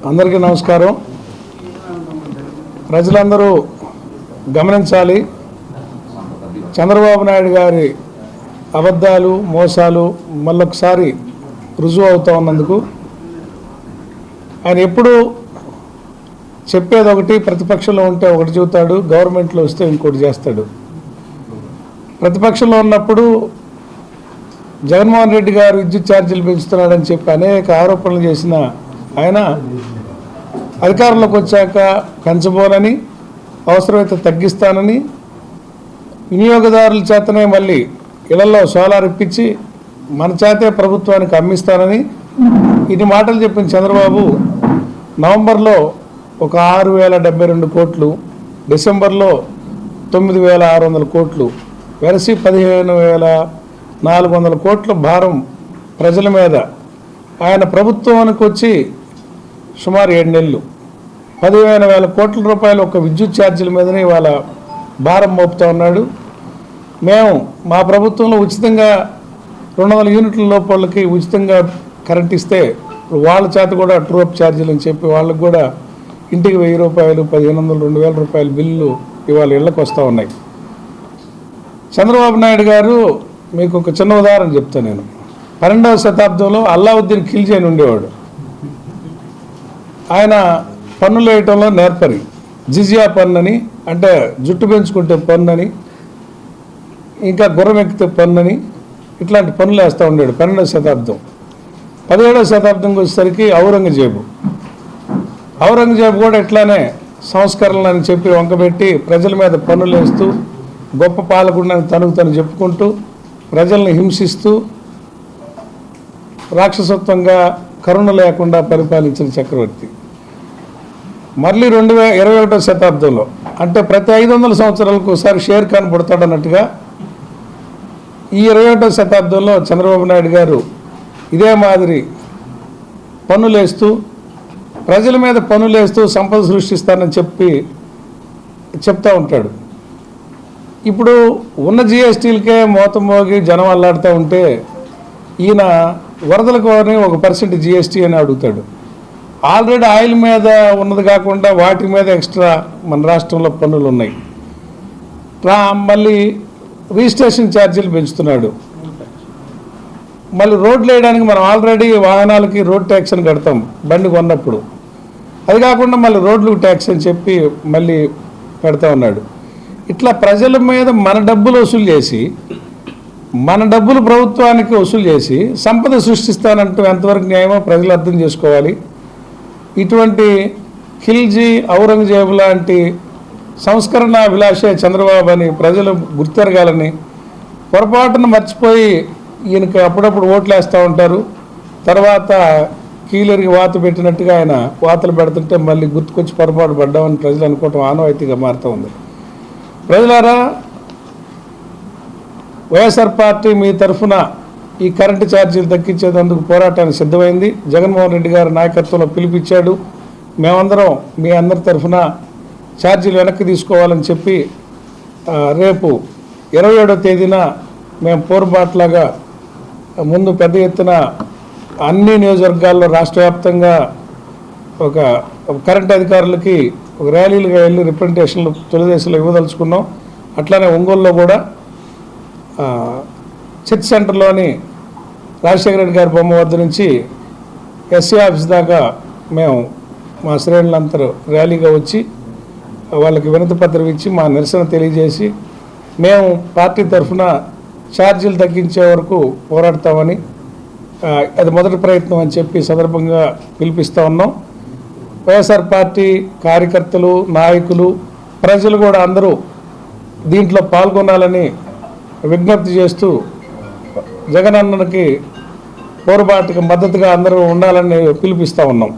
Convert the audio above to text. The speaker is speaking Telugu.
అందరికీ నమస్కారం. ప్రజలందరూ గమనించాలి, చంద్రబాబు నాయుడు గారి అబద్ధాలు మోసాలు మళ్ళొకసారి రుజువు అవుతా ఉన్నందుకు ఆయన ఎప్పుడు చెప్పేది ఒకటి, ప్రతిపక్షంలో ఉంటే ఒకటి చెబుతాడు, గవర్నమెంట్లో వస్తే ఇంకోటి చేస్తాడు. ప్రతిపక్షంలో ఉన్నప్పుడు జగన్మోహన్ రెడ్డి గారు విద్యుత్ ఛార్జీలు పెంచుతున్నాడని చెప్పి అనేక ఆరోపణలు చేసిన ఆయన అధికారంలోకి వచ్చాక పెంచబోనని, అవసరమైతే తగ్గిస్తానని, వినియోగదారుల చేతనే మళ్ళీ ఇళ్లలో సోలార్ ఇప్పించి మన చేతే ప్రభుత్వానికి అమ్మిస్తానని ఇన్ని మాటలు చెప్పిన చంద్రబాబు నవంబర్లో ఒక 6,072 కోట్లు, డిసెంబర్లో 9,600 కోట్లు వెరసి 15,400 కోట్ల భారం ప్రజల మీద ఆయన ప్రభుత్వానికి వచ్చి సుమారు 7 నెలలు 15,000 కోట్ల రూపాయలు ఒక విద్యుత్ ఛార్జీల మీదనే ఇవాళ భారం మోపుతా ఉన్నాడు. మేము మా ప్రభుత్వంలో ఉచితంగా 200 యూనిట్ల లోపలకి ఉచితంగా కరెంట్ ఇస్తే వాళ్ళ చేత కూడా ట్రూఅప్ ఛార్జీలు అని చెప్పి వాళ్ళకు కూడా ఇంటికి 1,000 రూపాయలు, 1,500, 2,000 రూపాయల బిల్లు ఇవాళ ఇళ్ళకు వస్తూ ఉన్నాయి. చంద్రబాబు నాయుడు గారు మీకు ఒక చిన్న ఉదాహరణ చెప్తాను నేను. 12వ శతాబ్దంలో అల్లావుద్దీన్ ఖిల్జీ అని ఉండేవాడు. ఆయన పన్నులు వేయటంలో నేర్పరి. జిజియా పన్ను అని, అంటే జుట్టు పెంచుకుంటే పన్ను అని, ఇంకా గుర్రం ఎక్కితే పన్ను అని, ఇట్లాంటి పన్నులు వేస్తూ ఉండేవాడు 12వ శతాబ్దం. 17వ శతాబ్దంకి వచ్చేసరికి ఔరంగజేబు కూడా ఇట్లానే సంస్కరణలు అని చెప్పి వంకబెట్టి ప్రజల మీద పన్నులు వేస్తూ గొప్ప పాలకుడిని తను చెప్పుకుంటూ ప్రజల్ని హింసిస్తూ రాక్షసత్వంగా కరుణ లేకుండా పరిపాలించిన చక్రవర్తి. మళ్ళీ 21వ శతాబ్దంలో, అంటే ప్రతి 500 సంవత్సరాలకు ఒకసారి షేర్ ఖాన్ పుడతాడన్నట్టుగా ఈ 21వ శతాబ్దంలో చంద్రబాబు నాయుడు గారు ఇదే మాదిరి పన్నులేస్తూ ప్రజల మీద పన్నులేస్తూ సంపద సృష్టిస్తానని చెప్తా ఉంటాడు. ఇప్పుడు ఉన్న జిఎస్టీలకే మోతం మోగి జనం అల్లాడుతూ ఉంటే ఈయన వరదలకు ఒక % జిఎస్టీ అని అడుగుతాడు. ఆల్రెడీ ఆయిల్ మీద ఉన్నది కాకుండా వాటి మీద ఎక్స్ట్రా మన రాష్ట్రంలో పన్నులు ఉన్నాయి. మళ్ళీ రిజిస్ట్రేషన్ ఛార్జీలు పెంచుతున్నాడు. మళ్ళీ రోడ్లు వేయడానికి మనం ఆల్రెడీ వాహనాలకి రోడ్ ట్యాక్స్ అని కడతాం బండి కొన్నప్పుడు. అది కాకుండా మళ్ళీ రోడ్లు ట్యాక్స్ అని చెప్పి మళ్ళీ పెడతా ఉన్నాడు. ఇట్లా ప్రజల మీద మన డబ్బులు వసూలు చేసి, మన డబ్బులు ప్రభుత్వానికి వసూలు చేసి సంపద సృష్టిస్తానంటూ ఎంతవరకు న్యాయమో ప్రజలు అర్థం చేసుకోవాలి. ఇటువంటి ఖిల్జీ, ఔరంగజేబు లాంటి సంస్కరణ విలాసే చంద్రబాబు అని ప్రజలు గుర్తెరగాలని, పొరపాటును మర్చిపోయి ఈయనకి అప్పుడప్పుడు ఓట్లు వేస్తూ ఉంటారు. తర్వాత కీలరికి వాత పెట్టినట్టుగా ఆయన వాతలు పెడుతుంటే మళ్ళీ గుర్తుకొచ్చి పొరపాటు పడ్డామని ప్రజలు అనుకోవటం ఆనవాయితీగా మారుతూ ఉంది. ప్రజలారా, వైఎస్ఆర్ పార్టీ మీ తరఫున ఈ కరెంటు ఛార్జీలు తగ్గించేందుకు పోరాటానికి సిద్ధమైంది. జగన్మోహన్ రెడ్డి గారి నాయకత్వంలో పిలిపించాడు. మేమందరం మీ అందరి తరఫున ఛార్జీలు వెనక్కి తీసుకోవాలని చెప్పి రేపు 27వ తేదీన మేము పోరుబాట్లాగా ముందు పెద్ద ఎత్తున అన్ని నియోజకవర్గాల్లో రాష్ట్ర వ్యాప్తంగా ఒక కరెంట్ అధికారులకి ఒక ర్యాలీలుగా వెళ్ళి రిప్రజెంటేషన్లు తెలుగుదేశంలో ఇవ్వదలుచుకున్నాం. అట్లానే ఒంగోలులో కూడా చర్చ్ సెంటర్లోని రాజశేఖర రెడ్డి గారి బొమ్మ వద్ద నుంచి ఎస్సీ ఆఫీస్ దాకా మేము మా శ్రేణులందరూ ర్యాలీగా వచ్చి వాళ్ళకి వినతి పత్రం ఇచ్చి మా నిరసన తెలియజేసి మేము పార్టీ తరఫున ఛార్జీలు తగ్గించే వరకు పోరాడతామని, అది మొదటి ప్రయత్నం అని చెప్పి సందర్భంగా పిలిపిస్తూ ఉన్నాం. వైఎస్ఆర్ పార్టీ కార్యకర్తలు, నాయకులు, ప్రజలు కూడా అందరూ దీంట్లో పాల్గొనాలని విజ్ఞప్తి చేస్తూ జగనన్నకి పోరుబాటుకి మద్దతుగా అందరూ ఉండాలని పిలిపిస్తూ ఉన్నాం.